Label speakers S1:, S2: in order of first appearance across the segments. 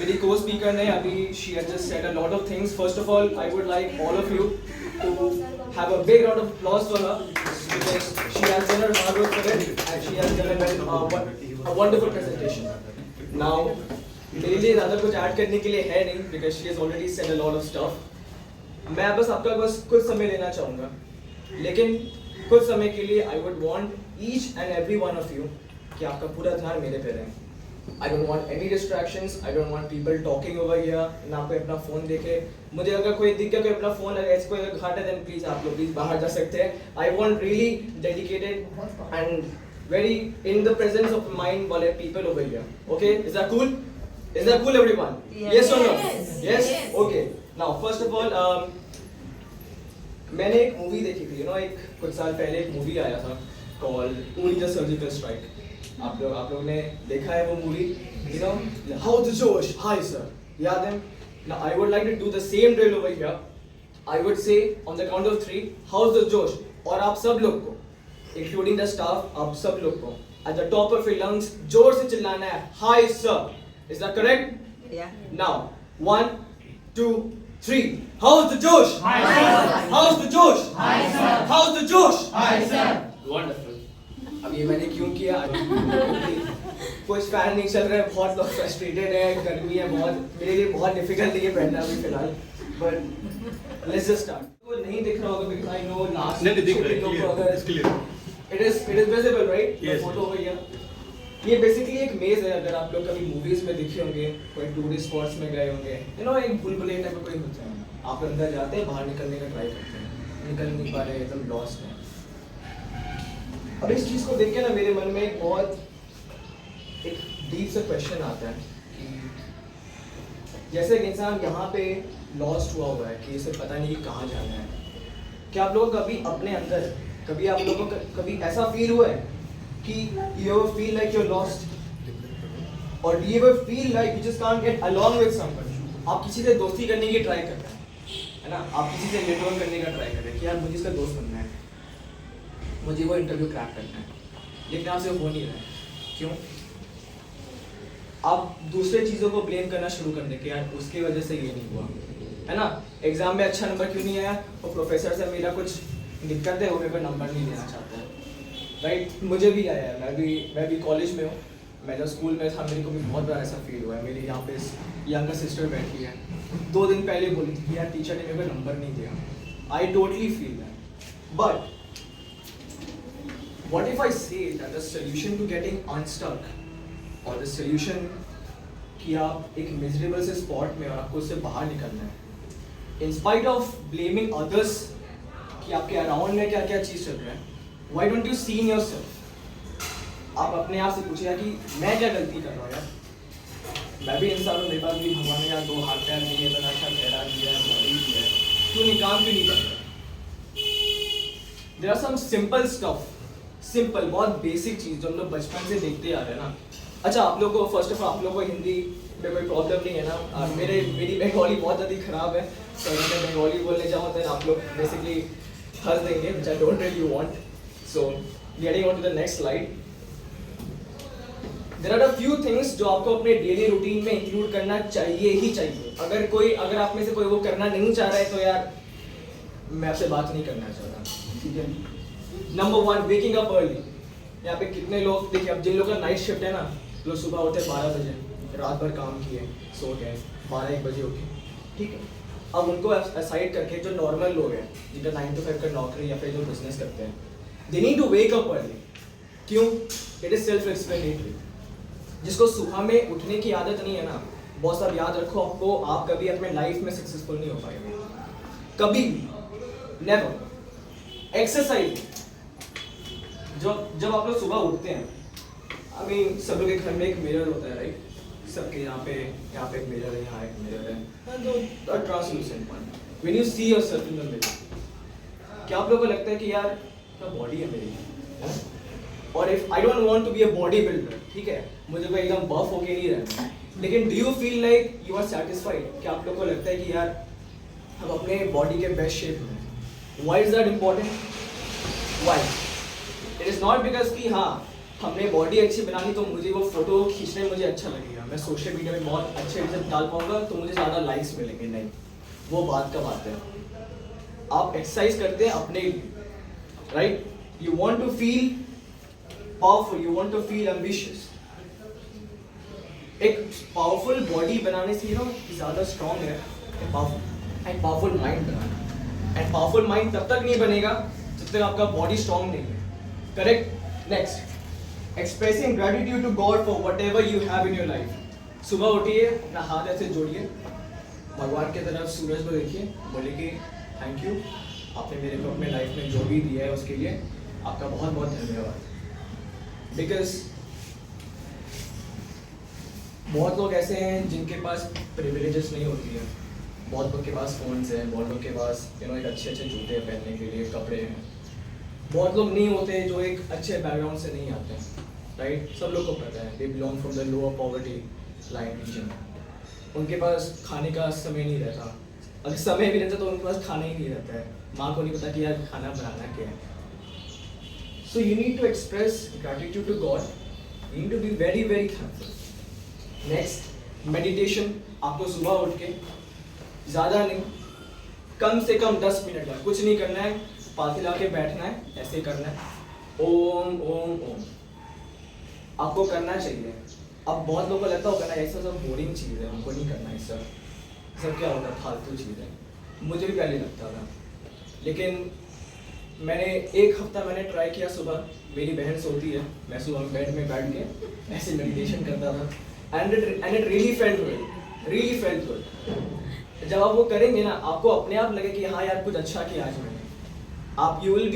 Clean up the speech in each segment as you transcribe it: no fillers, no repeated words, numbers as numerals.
S1: मेरी को स्पीकर ने अभी she has just said a lot of things. First of all, I would like all of you to have a big round of applause for her because she has done her hard work for it and she has done a wonderful presentation. Now, मेरे लिए ज़्यादा कुछ add करने के लिए है नहीं because she has already said a lot of stuff. मैं बस आपका कुछ समय लेना चाहूँगा, लेकिन कुछ समय के लिए I would want each and every one of you कि आपका पूरा ध्यान मेरे पे रहे. I don't want any distractions. I don't want people talking over here. ना कोई अपना फोन देखे. मुझे अगर कोई दिख गया कोई अपना फोन लगा ऐसे कोई घाट है then please आप लोग please बाहर जा सकते हैं. I want really dedicated and very in the presence of mind वाले people over here. Okay? Is that cool? Is that cool everyone? Yes or no? Yes? Okay. Now first of all मैंने एक movie देखी थी. एक कुछ साल पहले एक मूवी आया था called Uri the Surgical Strike. आप लोग ने देखा है वो movie? How the Josh? Hi sir. याद है? Now I would like to do the same drill over here. I would say on the count of 3, how's the Josh? और आप सब लोग को, including the staff, आप सब लोग को at the top of your lungs जोर से चिल्लाना है. Hi sir. Is that correct?
S2: Yeah.
S1: Now 1, 2, 3. How's the Josh?
S3: Hi sir.
S1: How's the Josh?
S3: Hi sir.
S1: How's the Josh?
S3: Hi sir.
S1: Wonderful. अब ये मैंने क्यों किया? कुछ फैन नहीं चल रहा है, बहुत लोग फ्रस्ट्रेटेड है, गर्मी है बहुत, मेरे लिए बहुत डिफिकल्ट है ये पहनना अभी फिलहाल. But let's just start. वो नहीं दिख रहा होगा बिकॉज़ आई नो लास्ट
S3: नहीं दिख रहा है, clear.
S1: It is visible right?
S3: Yes.
S1: Photo over here. ये बेसिकली एक मेज है. अगर आप लोग कभी मूवीज में देखे होंगे, कोई टूरिस्ट स्पॉट्स में गए होंगे, एक भूल-भुलैया टाइप का कोई होता है. आप अंदर जाते हैं, बाहर निकलने का ट्राई करते हैं, निकल नहीं पा रहे, एकदम लॉस्ट हैं. अब इस चीज़ को देख के ना मेरे मन में एक बहुत एक डीप सा क्वेश्चन आता है कि जैसे एक इंसान यहाँ पे लॉस्ट हुआ है कि इसे पता नहीं कि कहाँ जाना है. क्या आप लोगों को कभी अपने अंदर कभी आप लोगों को कभी ऐसा फील हुआ है कि you ever feel like you are lost और you ever feel like you just can't get along with someone? आप किसी से दोस्ती करने की ट्राई कर रहे हैं, है ना? आप किसी से नेटवर्क करने का ट्राई कर रहे हैं कि यार मुझे इसका दोस्त बनना है, मुझे वो इंटरव्यू क्रैक करना है, लेकिन आपसे हो नहीं रहा है. क्यों? आप दूसरे चीज़ों को ब्लेम करना शुरू कर दें कि यार उसकी वजह से ये नहीं हुआ, है ना? एग्जाम में अच्छा नंबर क्यों नहीं आया? और प्रोफेसर से मेरा कुछ दिक्कत है, वो मेरे को नंबर नहीं देना चाहता है, राइट? मुझे भी आया है, मैं भी कॉलेज में हूँ. मैं जब स्कूल में था मेरे को भी बहुत बार ऐसा फील हुआ है. मेरी यहाँ पे यंगर सिस्टर बैठी है, 2 दिन पहले बोली थी कि यार टीचर ने मेरे को नंबर नहीं दिया. I totally feel that. But what if I say that the solution to getting unstuck or the solution कि आप एक miserable से spot में और आपको उससे बाहर निकलना है, in spite of blaming others कि आपके around में क्या क्या चीज़ चल रहा है, why don't you see in yourself? आप अपने आप से पूछिए कि मैं क्या गलती कर रहा हूँ यार? मैं भी इंसान हूँ, मेरे पास भी भगवान ने यार 2 हाथ पैर दिए, इतना अच्छा चेहरा दिया है, बॉडी दिया है, क्यों नहीं काम क्यों नहीं करता? There are some simple stuff, simple बहुत बेसिक चीज़ जो हम लोग बचपन से देखते आ रहे हैं ना. अच्छा, आप लोग को फर्स्ट ऑफ ऑल आप लोग को हिंदी में कोई प्रॉब्लम नहीं है ना? मेरी बंगाली बहुत ज़्यादा ख़राब है, तो अगर मैं बंगाली बोलने जाऊँ तो आप लोग बेसिकली हंस देंगे, which I don't really want. So getting on to the next slide. There are a few things जो आपको अपने डेली रूटीन में इंक्लूड करना चाहिए ही चाहिए. अगर आप में से कोई वो करना नहीं चाह रहा है तो यार मैं आपसे बात नहीं करना चाह रहा, ठीक है? Number 1, waking up early. यहाँ पे कितने लोग देखिए, अब जिन लोगों का नाइट शिफ्ट है ना, लोग सुबह उठे 12 बजे, रात भर काम किए, सो गए, 12-1 बजे उठे, ठीक है? अब उनको असाइड करके जो नॉर्मल लोग हैं जिनका 9 to 5 का नौकरी या फिर जो बिजनेस करते हैं, they need to wake up early. क्यों? It is self explanatory. जिसको सुबह में उठने की आदत नहीं है ना, बहुत सारा याद रखो, आप कभी अपने लाइफ में सक्सेसफुल नहीं हो पाएंगे, कभी भी, नेवर. एक्सरसाइज. जब आप लोग सुबह उठते हैं, सब लोग के घर में एक मिरर होता है, राइट? सबके यहाँ पे एक मिरर है, यहाँ एक मिरर है, translucent one. When you see yourself in the mirror, क्या आप लोगों को लगता है कि यार क्या बॉडी है मेरी? और if I don't want to be a bodybuilder, ठीक है, मुझे कोई एकदम बफ होके नहीं रहना, लेकिन do you feel like you are satisfied? क्या आप लोगों को लगता है कि यार हम अपने बॉडी के बेस्ट शेप में? Why is that important? Why? It is not because कि हाँ हमने बॉडी अच्छी बनानी तो मुझे वो फोटो खींचने में मुझे अच्छा लगेगा. मैं सोशल मीडिया में बहुत अच्छे टिप्स डाल पाऊंगा तो मुझे ज़्यादा लाइक्स मिलेंगे, नहीं, वो बात का बात है। आप एक्सरसाइज करते हैं अपने लिए, right? You want to feel powerful, you want to feel ambitious. एक पावरफुल बॉडी बनाने से ज़्यादा स्ट्रॉन्ग है एंड पावरफुल माइंड बनाना। एंड पावरफुल माइंड तब तक नहीं बनेगा जब तक आपका बॉडी स्ट्रॉन्ग नहीं है, correct? Next, expressing gratitude to God for whatever you have in your life. सुबह उठिए, अपना हाथ ऐसे जोड़िए, भगवान की तरफ सूरज को देखिए, बोले कि थैंक यू, आपने मेरे को अपने लाइफ में जो भी दिया है उसके लिए आपका बहुत बहुत धन्यवाद। बिकॉज बहुत लोग ऐसे हैं जिनके पास प्रिविलेजेस नहीं होती है, बहुत लोग के पास फ़ोन्स हैं, बहुत लोग के पास एक अच्छे अच्छे जूते पहनने के लिए कपड़े हैं, बहुत लोग नहीं होते जो एक अच्छे बैकग्राउंड से नहीं आते हैं, राइट? सब लोग को पता है, they belong from the lower poverty line region. उनके पास खाने का समय नहीं रहता, अगर समय भी रहता तो उनके पास खाना ही नहीं रहता है, माँ को नहीं पता कि यार खाना बनाना क्या है। So you need to express gratitude to God, you need to be very very thankful. Next, meditation. आपको सुबह उठ के ज़्यादा नहीं, कम से कम 10 मिनट का कुछ नहीं करना है, पालथी ला के बैठना है, ऐसे करना है, ओम ओम ओम, आपको करना चाहिए। अब बहुत लोगों को लगता होगा ना ऐसा सब बोरिंग चीज़ है, हमको नहीं करना है, सब क्या होता है, फालतू चीज़ है। मुझे भी पहले लगता था, लेकिन मैंने एक हफ्ता मैंने ट्राई किया। सुबह मेरी बहन सोती है, मैं सुबह बेड में बैठ के ऐसे मेडिटेशन करता था and it really felt good. जब आप वो करेंगे ना, आपको अपने आप लगे कि हाँ यार कुछ अच्छा किया आज मैंने, आप you will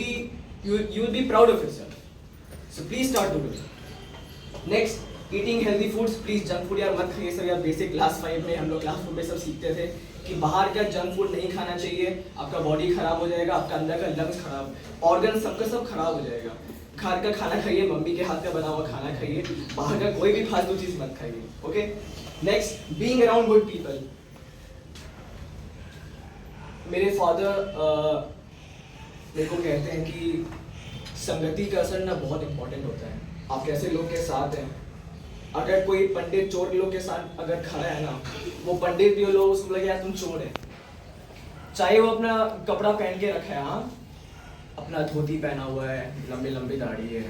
S1: be proud of yourself. So please start do it. Next, eating healthy foods. Please junk food यार मत खाइए सब यार। बेसिक क्लास 5 में हम लोग क्लास 4 में सब सीखते थे कि बाहर का जंक फूड नहीं खाना चाहिए, आपका बॉडी खराब हो जाएगा, आपका अंदर का लंग्स खराब, ऑर्गन सबका सब खराब हो जाएगा। घर का खाना खाइए, मम्मी के हाथ का बना हुआ खाना खाइए, बाहर का कोई भी फालतू चीज मत खाइए, okay? Next, being around good people. मेरे फादर मेरे को कहते हैं कि संगति का असर ना बहुत इंपॉर्टेंट होता है। आप कैसे लोग के साथ हैं, अगर कोई पंडित चोर लोग के साथ अगर खड़ा है ना, वो पंडित भी लोग उसको लगे यार तुम चोर है, चाहे वो अपना कपड़ा पहन के रखा है, हाँ अपना धोती पहना हुआ है, लंबी लंबी दाढ़ी है,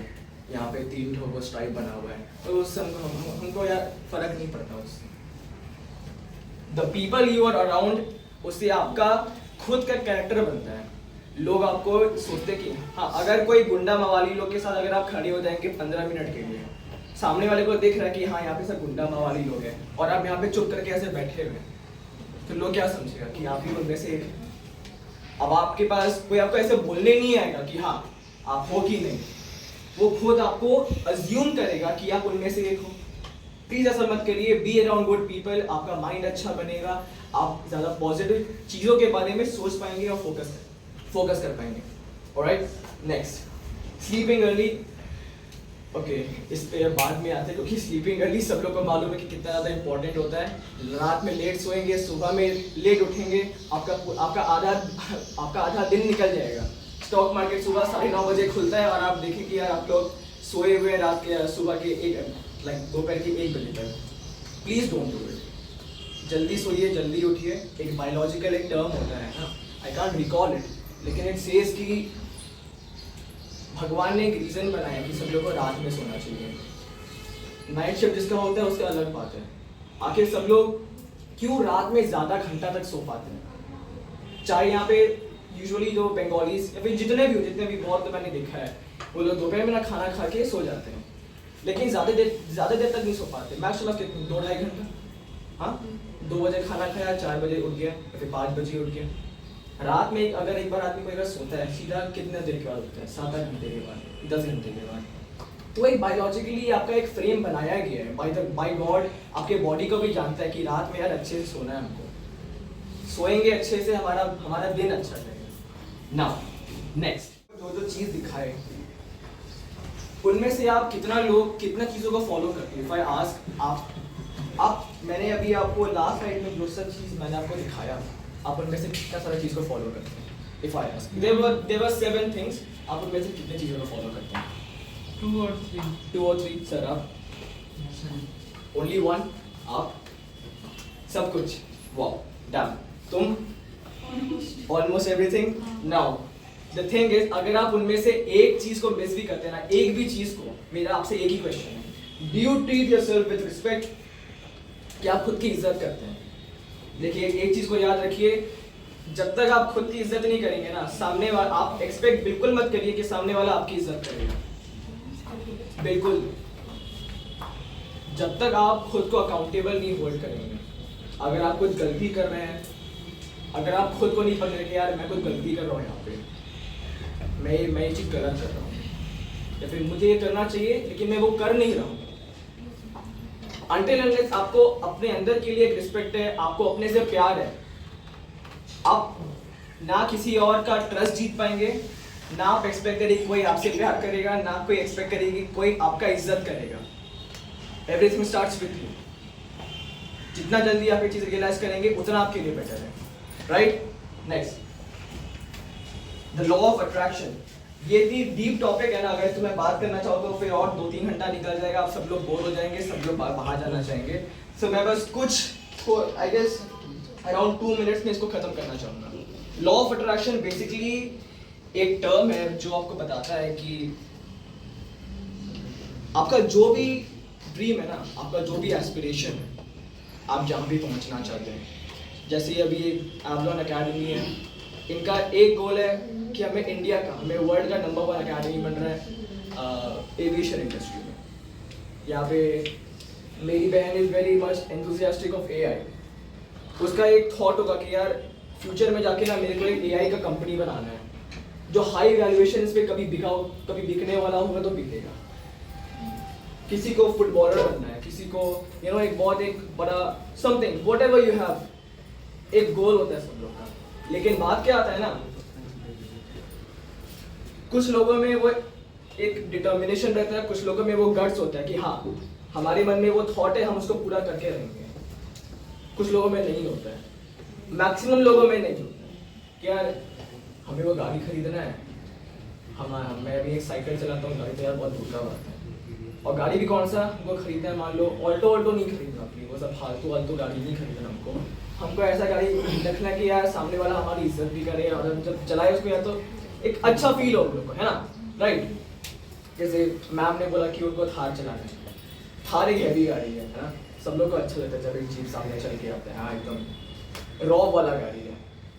S1: यहाँ पे 3 ठोको स्ट्राइप बना हुआ है, तो उससे हमको यार फर्क नहीं पड़ता उससे। The people you are around, उससे आपका खुद का कैरेक्टर बनता है। लोग आपको सोचते कि हाँ, अगर कोई गुंडा मवाली लोग के साथ अगर आप खड़े हो जाएंगे 15 मिनट के लिए, सामने वाले को देख रहा है कि हाँ यहाँ पे सब गुंडा मवाली लोग हैं, और आप यहाँ पे चुप करके ऐसे बैठे हुए, तो लोग क्या समझेगा कि आप ही उनमें से एक हैं। अब आपके पास कोई आपको ऐसे बोलने नहीं आएगा कि हाँ आप हो कि नहीं, वो खुद आपको अज्यूम करेगा कि आप उनमें से एक हो। प्लीज ऐसा मत करिए, बी अराउंड गुड पीपल, आपका माइंड अच्छा बनेगा, आप ज़्यादा पॉजिटिव चीज़ों के बारे में सोच पाएंगे और फोकस कर पाएंगे। Alright, next, sleeping early. Okay, इस पे बाद में आते हैं, क्योंकि स्लीपिंग अर्ली सब लोग को मालूम है कि कितना ज़्यादा इंपॉर्टेंट होता है। रात में लेट सोएंगे, सुबह में लेट उठेंगे, आपका आधा दिन निकल जाएगा। स्टॉक मार्केट सुबह 9:30 बजे खुलता है और आप देखें कि यार आप लोग सोए हुए रात के सुबह के दोपहर के 1 बजे तक। Please don't do it. जल्दी सोइए, जल्दी उठिए। एक बायोलॉजिकल एक टर्म होता है ना, आई कांट रिकॉल इट, लेकिन इट सेज कि भगवान ने एक रीज़न बनाया कि सब लोग को रात में सोना चाहिए। नाइट शिफ्ट जिसका होता है उसका अलग बात है। आखिर सब लोग क्यों रात में ज़्यादा घंटा तक सो पाते हैं? चाहे यहाँ पे यूजुअली जो बंगालीज या फिर जितने भी बहुत मैंने देखा है, वो लोग दोपहर में ना खाना खा के सो जाते हैं, लेकिन ज़्यादा देर तक नहीं सो पाते। मैक्सिमम कितने 2-2.5 घंटा। हाँ, 2 बजे खाना खाया, 4 बजे उठ गया या फिर 5 बजे उठ गया। रात में अगर एक बार आदमी कोई अगर सोता है, सीधा कितने देर के बाद उठता है? 7-8 घंटे के बाद, 10 घंटे के बाद। तो एक बायोलॉजिकली आपका एक फ्रेम बनाया गया है बाय गॉड, आपके बॉडी को भी जानता है कि रात में यार अच्छे से सोना है हमको। सोएंगे अच्छे से, हमारा दिन अच्छा जाएगा। नाउ नेक्स्ट, जो चीज़ दिखाए उनमें से आप कितना चीज़ों को फॉलो करते हैं? इफ आई आस्क आप, मैंने अभी आपको लास्ट साइड में जो सब चीज़ मैंने आपको दिखाया, आप उनमें से कितना सारा चीज़ को फॉलो करते हैं? If I ask, there were 7 things, आप उनमें से कितने चीज़ों को फॉलो करते हैं?
S3: 2 or 3.
S1: 2 or 3, सर आप? Only 1? आप सब कुछ वाओ डन तुम almost everything now the thing is अगर आप उनमें से एक चीज को मिस भी करते हैं ना एक भी चीज को मेरा आपसे एक ही क्वेश्चन है do you treat yourself with respect क्या आप खुद की इज्जत करते हैं देखिए एक चीज को याद रखिए जब तक आप खुद की इज्जत नहीं करेंगे ना सामने वाला आप एक्सपेक्ट बिल्कुल मत करिए कि सामने वाला आपकी इज्जत करेगा बिल्कुल जब तक आप खुद को अकाउंटेबल नहीं होल्ड करेंगे अगर आप कुछ गलती कर रहे हैं अगर आप खुद को नहीं पकड़ के यार मैं कुछ गलती कर रहा हूँ यहाँ पे मैं ये चीज़ गलत कर रहा हूँ या फिर मुझे ये करना चाहिए लेकिन मैं वो कर नहीं रहा हूँ Until unless आपको अपने अंदर के लिए एक रिस्पेक्ट है आपको अपने से प्यार है आप ना किसी और का ट्रस्ट जीत पाएंगे ना आप एक्सपेक्ट करेंगे कोई आपसे प्यार करेगा ना कोई एक्सपेक्ट करेगी कोई आपका इज्जत करेगा एवरीथिंग स्टार्ट्स विथ यू जितना जल्दी आप ये चीज़ रियलाइज करेंगे उतना आपके लिए बेटर है right next the law of attraction ये थी डीप टॉपिक है ना अगर तुम्हें बात करना चाहो तो फिर और 2-3 घंटा निकल जाएगा आप सब लोग बोर हो जाएंगे सब लोग बाहर जाना चाहेंगे सो मैं बस कुछ आई गेस अराउंड 2 मिनट्स में इसको खत्म करना चाहूँगा लॉ ऑफ अट्रैक्शन बेसिकली एक टर्म है जो आपको बताता है कि आपका जो भी ड्रीम है ना आपका जो भी एस्पिरेशन है आप जहाँ भी पहुँचना चाहते हैं जैसे अभी एवलॉन अकेडमी है इनका एक गोल है कि हमें इंडिया का हमें वर्ल्ड का नंबर 1 अकेडमी बन रहा है एविएशन इंडस्ट्री में यहाँ पे मेरी बहन is very much enthusiastic of AI उसका एक थॉट होगा कि यार फ्यूचर में जाके ना मेरे को एक AI का कंपनी बनाना है जो हाई वैल्यूएशन पे कभी बिकने वाला होगा तो बिकेगा किसी को फुटबॉलर बनना है किसी को एक बड़ा समथिंग व्हाटएवर यू हैव एक गोल होता है सब लोग का लेकिन बात क्या आता है ना कुछ लोगों में वो एक डिटर्मिनेशन रहता है कुछ लोगों में वो गट्स होता है कि हाँ हमारे मन में वो थॉट है हम उसको पूरा करके रहेंगे कुछ लोगों में नहीं होता है मैक्सिमम लोगों में नहीं होता है कि यार हमें वो गाड़ी खरीदना है मैं अभी एक साइकिल चलाता हूँ गाड़ी तो यार बहुत दूर का बात है और गाड़ी भी कौन सा हमको खरीदना है मान लो ऑल्टो नहीं खरीदना अपनी वो सब फालतू गाड़ी नहीं खरीदना हमको ऐसा गाड़ी रखना है कि यार सामने वाला हमारी इज्जत भी करे और जब चलाए उसको या तो एक अच्छा फील हो हम लोग को है ना राइट जैसे मैम ने बोला कि उनको थार चलाना है थार एक हैवी गाड़ी है ना सब लोग को अच्छा लगता है जब एक जीप सामने चल के आता है हाँ एकदम रॉ वाला गाड़ी है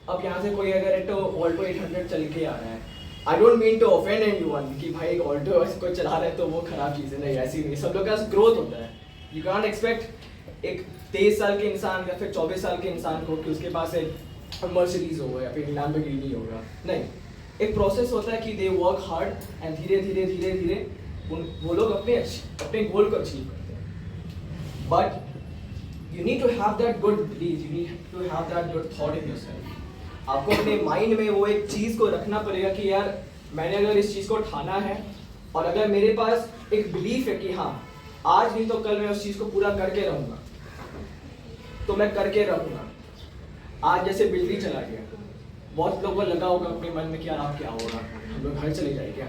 S1: अब यहाँ से कोई अगर ऑल्टो 800 चल के आ रहा है I don't mean to offend anyone कि भाई एक ऑल्टो कोई चला रहा है तो वो खराब चीज़ है नहीं ऐसी नहीं सब लोग का ग्रोथ होता है यू कांट एक्सपेक्ट एक 23 साल के इंसान या फिर 24 साल के इंसान को कि उसके पास एक मर्सिडीज होगा या फिर लैम्बोर्गिनी होगा नहीं एक प्रोसेस होता है कि दे वर्क हार्ड एंड धीरे धीरे वो लोग अपने गोल को अचीव करते हैं but you need to have that good believe you need to have that good thought in yourself आपको अपने माइंड में वो एक चीज़ को रखना पड़ेगा कि यार मैंने अगर इस चीज़ को ठाना है और अगर मेरे पास एक बिलीफ है कि हाँ आज नहीं तो कल मैं उस चीज़ को पूरा करके रहूँगा तो मैं करके रहूँगा आज जैसे बिजली चला गया बहुत लोगों को लगा होगा अपने मन में कि यार आप क्या होगा हम लोग घर चले जाए क्या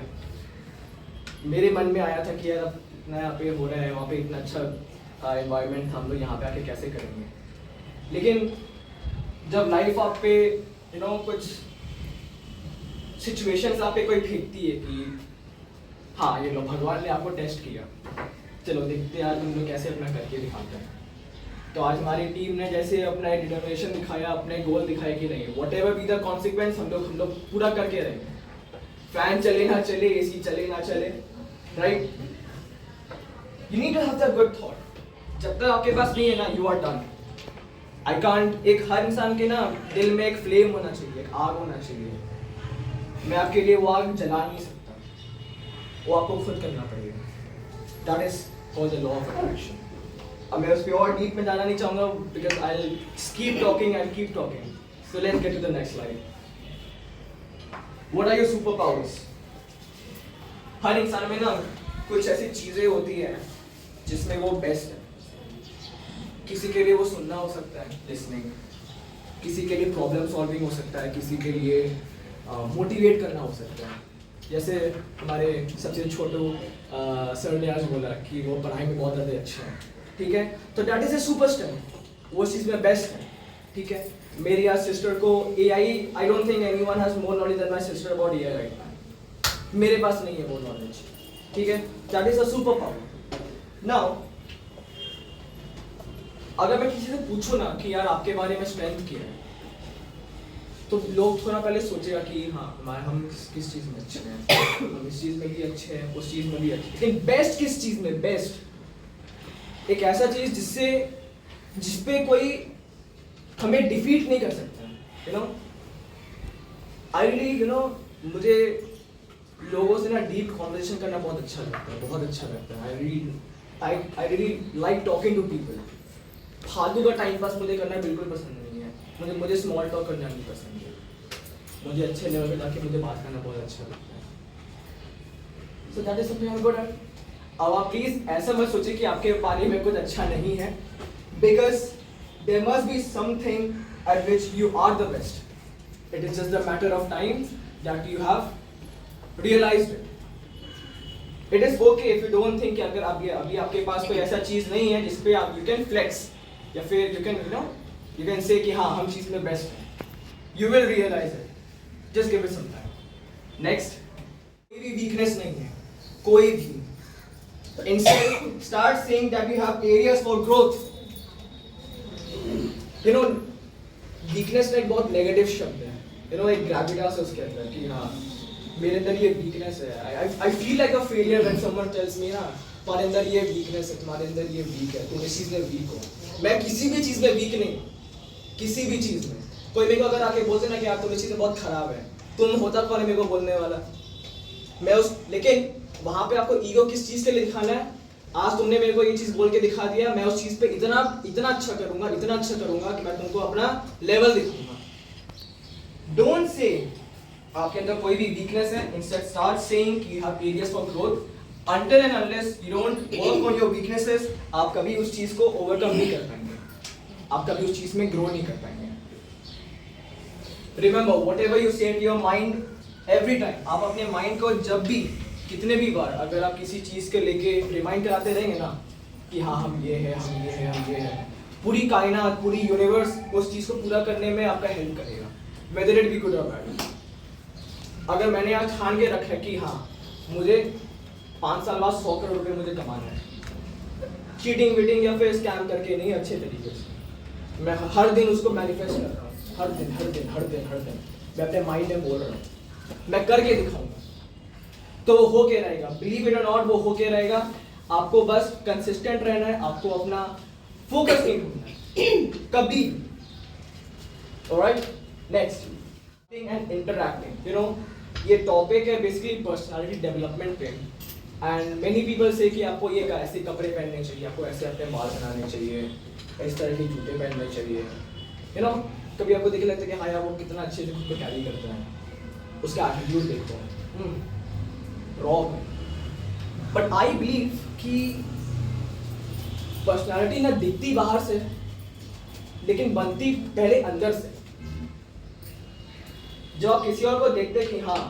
S1: मेरे मन में आया था कि यार अब इतना यहाँ पे हो रहा है वहाँ पे इतना अच्छा एनवायरनमेंट था हम लोग यहाँ पे आके कैसे करेंगे लेकिन जब लाइफ आप पे कुछ सिचुएशंस आप पे कोई फेंकती है कि हाँ ये लो भगवान ने आपको टेस्ट किया चलो देखते हैं यार तुम लोग कैसे अपना करके दिखाते हैं तो आज हमारी टीम ने जैसे अपना डिटर्मिनेशन दिखाया अपने गोल दिखाए कि नहीं व्हाटएवर बी द कॉन्सिक्वेंस हम लोग पूरा करके रहेंगे फैन चले ना चले एसी चले ना चले right you need to have that good thought जब तक आपके पास नहीं है ना you are done I can't एक हर इंसान के ना दिल में एक फ्लेम होना चाहिए एक आग होना चाहिए मैं आपके लिए वो आग जला नहीं सकता वो आपको खुद करना पड़ेगा that is called the law of attraction अब मैं उस पर और डीप में जाना नहीं चाहूँगा because I keep talking so let's get to the next slide what are your superpowers हर इंसान में ना कुछ ऐसी चीज़ें होती हैं जिसमें वो बेस्ट है किसी के लिए वो सुनना हो सकता है लिसनिंग किसी के लिए प्रॉब्लम सॉल्विंग हो सकता है किसी के लिए मोटिवेट करना हो सकता है जैसे हमारे सबसे छोटू सर ने आज बोला कि वो पढ़ाई में बहुत ज़्यादा अच्छे हैं ठीक है, तो that is a super strength, वो चीज़ में बेस्ट है, ठीक है। मेरी आज सिस्टर को AI, I don't think anyone has more knowledge than my sister about AI right now, मेरे पास नहीं है वो नॉलेज, ठीक है, that is a super power. Now अगर मैं किसी से पूछूं ना कि यार आपके बारे में स्ट्रेंथ क्या है, तो लोग थोड़ा पहले सोचेगा कि हाँ हम किस चीज़ में अच्छे हैं, हम इस चीज़ में भी अच्छे हैं, उस चीज़ में भी अच्छे, लेकिन बेस्ट किस चीज़ में, बेस्ट एक ऐसा चीज़ जिसपे कोई हमें डिफीट नहीं कर सकता, you know. I really, you know, मुझे लोगों से ना डीप कॉन्वर्सेशन करना बहुत अच्छा लगता है, बहुत अच्छा लगता है। I really like talking to people. फालतू का टाइम पास मुझे करना बिल्कुल पसंद नहीं है, मुझे स्मॉल टॉक करना नहीं पसंद है, मुझे अच्छे लेवल पे जाके मुझे बात करना बहुत अच्छा लगता है। So that is something I am good at. अब आप प्लीज ऐसा मत सोचिए कि आपके बारे में कुछ अच्छा नहीं है, because there must be something at which you are the best. It is just the matter of time that you have realised it. It is okay if you don't think कि अगर अभी आपके पास कोई ऐसा चीज नहीं है जिसपे आप यू कैन फ्लेक्स, या फिर यू कैन से कि हाँ हम चीज में बेस्ट हैं। You will realise it, just give it some time. Next, कोई भी वीकनेस नहीं है, कोई भी। Instead start saying that you have areas for growth. You know, weakness एक बहुत नेगेटिव शब्द है, यू नो, एक ग्रेविटास है उसके अंदर कि हाँ मेरे अंदर ये वीकनेस है। I feel like a failure when someone tells me ना तुम्हारे अंदर ये वीकनेस है, तुम्हारे अंदर ये वीक है, तुम इस चीज में वीक हो। मैं किसी भी चीज में वीक नहीं, किसी भी चीज में। कोई मेरे को अगर आके बोलते ना कि यार तुम इस चीज में बहुत खराब है, तुम होता कौन है मेरे को बोलने वाला? लेकिन वहां पे आपको ईगो किस चीज के लिए दिखाना है? आज तुमने मेरे को ये चीज बोल के दिखा दिया, मैं उस चीज पे इतना अच्छा करूंगा कि मैं तुमको अपना लेवल दिखाऊंगा। डोंट से आपके अंदर कोई भी वीकनेस है, इंस्टेड स्टार्ट सेइंग कि you have areas for growth. Until and unless you don't work on your weaknesses, आप कभी उस चीज को ओवरकम नहीं कर पाएंगे, आप कभी उस चीज में ग्रो नहीं कर पाएंगे। Remember, whatever you say to your mind every time, आप अपने माइंड को जब भी, कितने भी बार अगर आप किसी चीज के लेके रिमाइंड कराते रहेंगे ना कि हाँ हम ये है, हम ये है, हम ये है, पूरी कायनात, पूरी यूनिवर्स उस चीज को पूरा करने में आपका हेल्प करेगा, whether it be good or bad। अगर मैंने आज ठान के रखा है कि हाँ मुझे 5 साल बाद 100 करोड़ रुपए मुझे कमाना है, चीटिंग वीटिंग या फिर स्कैम करके नहीं, अच्छे तरीके से मैं हर दिन उसको मैनिफेस्ट कर रहा हूँ, हर दिन मैं अपने माइंड में बोल रहा हूँ, मैं करके दिखाऊंगा, तो वो हो के रहेगा। बिलीव इट और नॉट, वो हो के रहेगा। आपको बस कंसिस्टेंट रहना है, आपको अपना फोकस नहीं ढूंढना है कभी। Alright, next, and interacting. You know, ये टॉपिक है बेसिकली पर्सनालिटी डेवलपमेंट पे। एंड मेनी पीपल से कि आपको ये ऐसे कपड़े पहनने चाहिए, आपको ऐसे अपने बाल बनाने चाहिए, इस तरह के जूते पहनने चाहिए। यू नो, कभी आपको दिख लगता है कि हाँ यार वो कितना अच्छे से खुद को कैरी करता है, उसका एटीट्यूड देखो, रॉन्ग। बट आई बिलीव कि पर्सनालिटी ना दिखती बाहर से, लेकिन बनती पहले अंदर से। जब आप किसी और को देखते हैं कि हाँ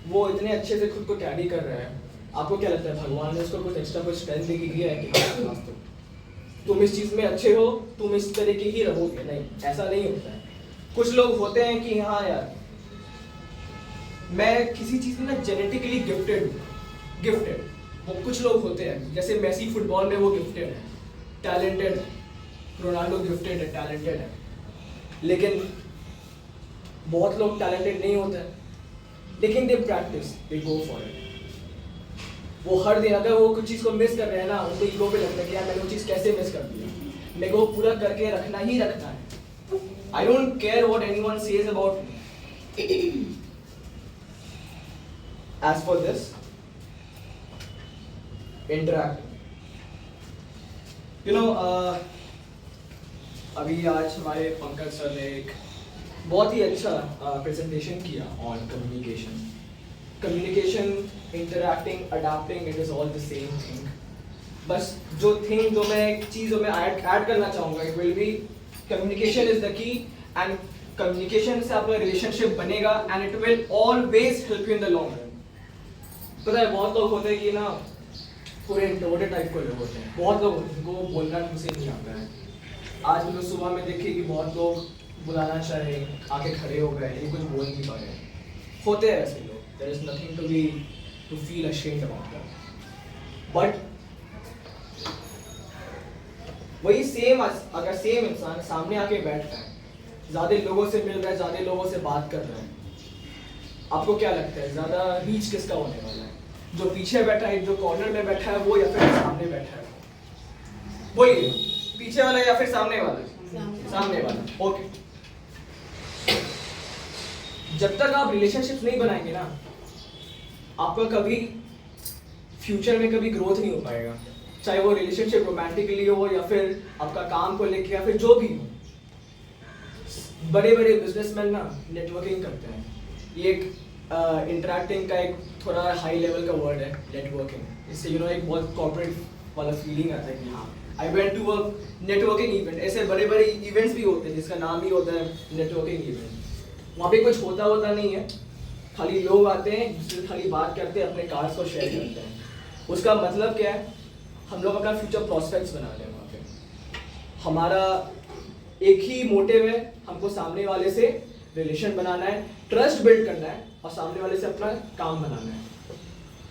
S1: वो इतने अच्छे से खुद को कैरी कर रहा है, आपको क्या लगता है भगवान ने उसको कुछ एक्स्ट्रा कुछ स्ट्रेंथ दे के दिया है कि हाँ तुम इस चीज में अच्छे हो, तुम इस तरीके ही रहोगे? नहीं, ऐसा नहीं होता है। कुछ लोग होते हैं कि हाँ यार मैं किसी चीज में ना जेनेटिकली गिफ्टेड वो कुछ लोग होते हैं, जैसे मेसी फुटबॉल में वो गिफ्टेड है, टैलेंटेड है, रोनाल्डो गिफ्टेड है, टैलेंटेड है। लेकिन बहुत लोग टैलेंटेड नहीं होते हैं, लेकिन they practice, they go for it. वो हर दिन अगर वो कुछ चीज़ को मिस कर रहे हैं ना, उनको ईगो पे लगता है कि यार मैंने वो चीज़ कैसे मिस कर दिया, मेरे को पूरा करके रखना ही रखना है। I don't care what anyone says about me. As for this interact, you know, अभी आज हमारे पंकज सर ने एक बहुत ही अच्छा प्रेजेंटेशन किया on communication. Communication, interacting, adapting, it is all the same thing. बस जो मैं एक चीज़ में ऐड करना चाहूँगा, it will be communication is the key, and communication से आपका रिलेशनशिप बनेगा and it will always help you in the long run. पता है बहुत लोग होते हैं कि ना थोड़े इंट्रोवर्टेड टाइप के लोग होते हैं, बहुत लोग होते हैं जिनको बोलना मुझसे नहीं आता है। आज हम लोग सुबह में देखे कि बहुत लोग बुलाना चाहे आके खड़े हो गए लेकिन कुछ बोल नहीं पा रहे, होते हैं ऐसे लोग। There is nothing to feel ashamed about that. But वही सेम अगर सेम इंसान सामने आके बैठता है, ज़्यादा लोगों से मिल रहा है, ज़्यादा लोगों से बात कर रहा है, आपको क्या लगता है ज़्यादा रीच किसका होने वाला है? जो पीछे बैठा है, जो कॉर्नर में बैठा है वो, या फिर सामने बैठा है? बोलिए, पीछे वाला या फिर सामने वाला? सामने वाला। ओके। जब तक आप रिलेशनशिप नहीं बनाएंगे ना, आपका कभी फ्यूचर में कभी ग्रोथ नहीं हो पाएगा, चाहे वो रिलेशनशिप रोमांटिकली हो या फिर आपका काम को लेके या फिर जो भी हो। बड़े बड़े बिजनेसमैन ना नेटवर्किंग करते हैं, ये एक इंटरेक्टिंग का एक थोड़ा हाई लेवल का वर्ड है नेटवर्किंग। इससे एक बहुत कॉर्पोरेट वाला फीलिंग आता है कि हाँ I went to a networking event. ऐसे बड़े बड़े इवेंट्स भी होते हैं जिसका नाम ही होता है नेटवर्किंग इवेंट। वहाँ पे कुछ होता नहीं है, खाली लोग आते हैं जिससे खाली बात करते हैं, अपने कार्ड्स को शेयर करते हैं। उसका मतलब क्या है? हम लोग अपना फ्यूचर प्रॉस्पेक्ट्स बना रहे हैं। वहाँ पे हमारा एक ही मोटिव है, हमको सामने वाले से रिलेशन बनाना है, ट्रस्ट बिल्ड करना है और सामने वाले से अपना काम बनाना है।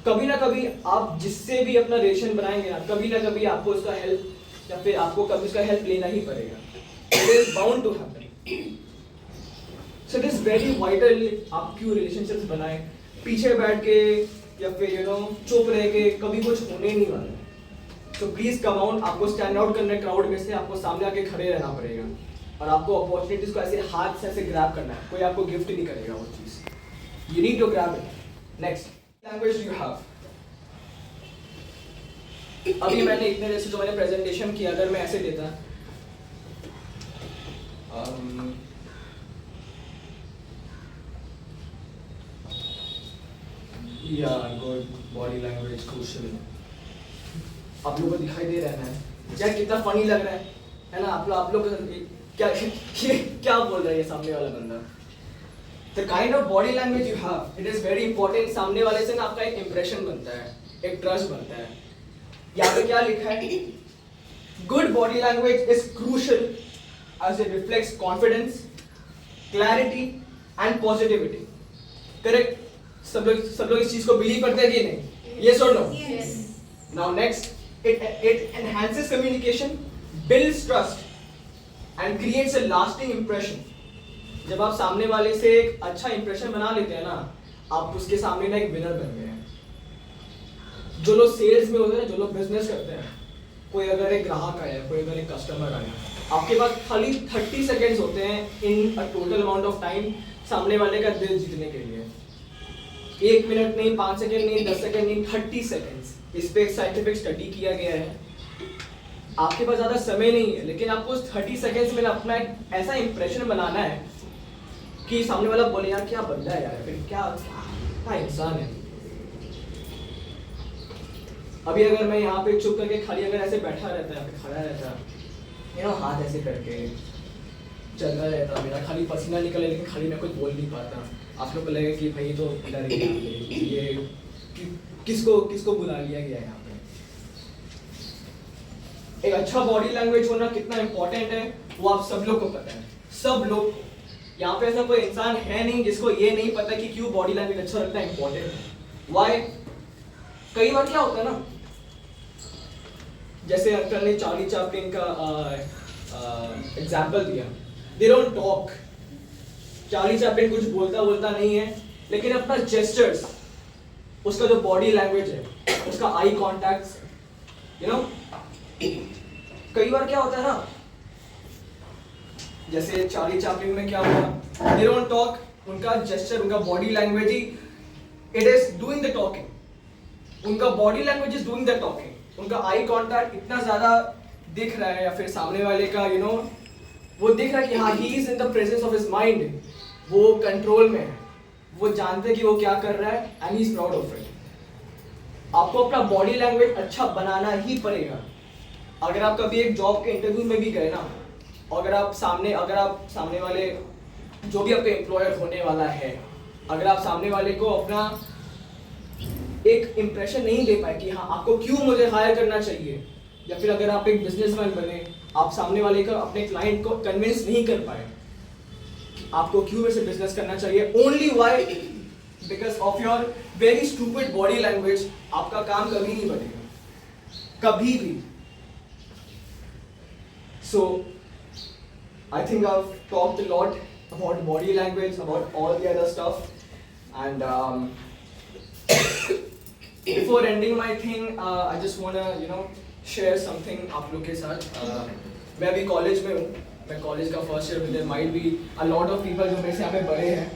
S1: कभी ना कभी आप जिससे भी अपना रिलेशन बनाएंगे ना, कभी ना कभी आपको उसका हेल्प या फिर आपको कभी उसका हेल्प लेना ही पड़ेगा। It is bound to happen. So it is very vital आप क्यों रिलेशनशिप्स बनाएं, पीछे बैठ के या फिर चुप रह के कभी कुछ होने नहीं वाला है। तो प्लीज कम आउट, आपको स्टैंड आउट करना है क्राउड में से, आपको सामने आके खड़े रहना पड़ेगा और आपको अपॉर्चुनिटीज को ऐसे हाथ से ऐसे ग्रैब करना है। कोई आपको गिफ्ट नहीं करेगा वो चीज, you need to grab it. Next language you have. अभी मैंने इतने जैसे जो मैंने प्रेजेंटेशन किया, अगर मैं ऐसे देता गुड बॉडी लैंग्वेज क्रूशियल, आप लोगों को दिखाई दे रहा है क्या कितना फनी लग रहा है ना? आप लोग क्या ये क्या बोल रहा है ये सामने वाला बंदा? The kind of body language you have, it is very important। सामने वाले से ना आपका एक इंप्रेशन बनता है, एक ट्रस्ट बनता है। यहाँ पे क्या लिखा है? Good body language is crucial as it reflects confidence, clarity and positivity। Correct? सब लोग इस चीज को बिलीव करते हैं कि नहीं? Yes or no?
S2: Yes।
S1: Now next, it enhances communication, builds trust and creates a lasting impression। जब आप सामने वाले से एक अच्छा इंप्रेशन बना लेते हैं ना, आप उसके सामने ना एक विनर बन गए हैं। जो लोग सेल्स में होते हैं, जो लोग बिजनेस करते हैं, कोई अगर एक ग्राहक आया, कोई अगर एक कस्टमर आया, आपके पास खाली 30 सेकेंड्स होते हैं in a total amount of time सामने वाले का दिल जीतने के लिए। 1 मिनट नहीं, 5 सेकेंड नहीं, 10 सेकेंड नहीं, 30 सेकेंड्स। इस पे एक साइंटिफिक स्टडी किया गया है। आपके पास ज़्यादा समय नहीं है, लेकिन आपको उस 30 सेकेंड्स में अपना एक ऐसा इंप्रेशन बनाना है कि सामने वाला बोले यार क्या बंदा है यार, फिर क्या इंसान है। अभी अगर मैं यहाँ पे चुप करके खाली अगर ऐसे बैठा रहता है, खड़ा रहता, हाथ ऐसे करके चल रहा रहता, मेरा खाली पसीना निकले लेकिन खाली मैं कुछ बोल नहीं पाता, आप लोग को लगेगा कि भाई तो डर गया, ये किसको बुला लिया गया यहाँ पे। एक अच्छा बॉडी लैंग्वेज होना कितना इंपॉर्टेंट है वो आप सब लोग को पता है। सब लोग, यहाँ पे ऐसा कोई इंसान है नहीं जिसको ये नहीं पता कि क्यों बॉडी लैंग्वेज अच्छा रखना इंपॉर्टेंट है। व्हाई? कई बार क्या होता है ना, जैसे अंकल ने चार्ली चैपलिन का एग्जाम्पल दिया, दे डोंट टॉक। चार्ली चैपलिन कुछ बोलता नहीं है, लेकिन अपना जेस्चर्स, उसका जो बॉडी लैंग्वेज है, उसका आई कॉन्टैक्ट, कई बार क्या होता है ना, जैसे चार्ली चैपलिन में क्या हुआ, दे डोंट टॉक, उनका जेस्चर, उनका बॉडी लैंग्वेज ही it is doing the talking. उनका body language is doing the talking. उनका आई कांटेक्ट इतना ज्यादा दिख रहा है, या फिर सामने वाले का वो दिख रहा है कि हाँ he is in the presence of his mind, वो कंट्रोल में है, वो जानते कि वो क्या कर रहा है and he is proud of it. आपको अपना बॉडी लैंग्वेज अच्छा बनाना ही पड़ेगा। अगर आप कभी एक जॉब के इंटरव्यू में भी गए ना, अगर आप सामने वाले जो भी आपका एम्प्लॉयर होने वाला है, अगर आप सामने वाले को अपना एक इम्प्रेशन नहीं दे पाए कि हाँ आपको क्यों मुझे हायर करना चाहिए, या फिर अगर आप एक बिजनेसमैन बने, आप सामने वाले को, अपने क्लाइंट को कन्विंस नहीं कर पाए कि आपको क्यों मेरे से बिजनेस करना चाहिए, only why because of your very stupid body language, आपका काम कभी नहीं बनेगा, कभी भी. So, I think I've talked a lot about body language, about all the other stuff, and before ending my thing, I just wanna share something आप लोग के साथ. मैं अभी कॉलेज में हूँ, मैं कॉलेज का फर्स्ट ईयर में. There might be a lot of people जो मेरे से यहाँ पे बड़े हैं,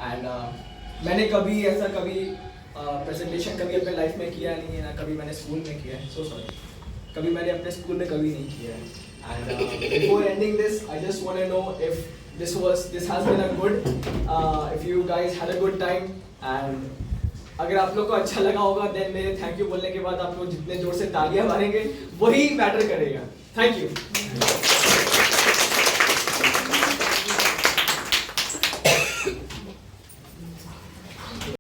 S1: and मैंने कभी ऐसा प्रेजेंटेशन कभी अपने लाइफ में किया नहीं है, ना कभी मैंने स्कूल में किया है. So sorry, कभी मैंने अपने स्कूल में कभी नहीं किया है. And before ending this, I just want to know if this has been a good, if you guys had a good time, and अगर आप लोग को अच्छा लगा होगा, then मेरे थैंक यू बोलने के बाद आप लोग जितने जोर से तालियां मारेंगे वही मैटर करेगा. Thank you.